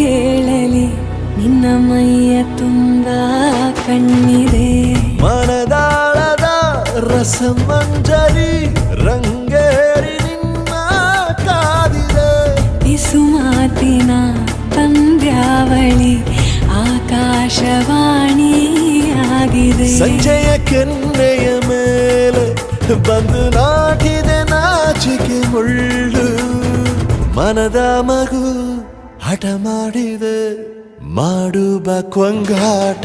ಹೇಳಲಿ ನಿನ್ನ ಮೈಯ ತುಂಬ ಕಣ್ಣಿದೆ ಮನದಾಳದ ರಸಮಂಜರಿ ರಂಗೇರಿ ನಿನ್ನ ಕಾದಿದೆ ಬಿಸು ಮಾತಿನ ಪಂದ್ಯಾವಳಿ ಆಕಾಶವಾಣಿಯಾಗಿದೆ ಸಂಜೆಯ ಕೆನ್ನೆಯ ಮೇಲೆ ಬಂದು ನಾಟಿದೆ ನಾಚಿಕೆ ಮುಳ್ಳು ಮನದ ಮಗು ಹಠ ಮಾಡಿದೆ ಮಾಡುವ ಕೊಂಗಾಟ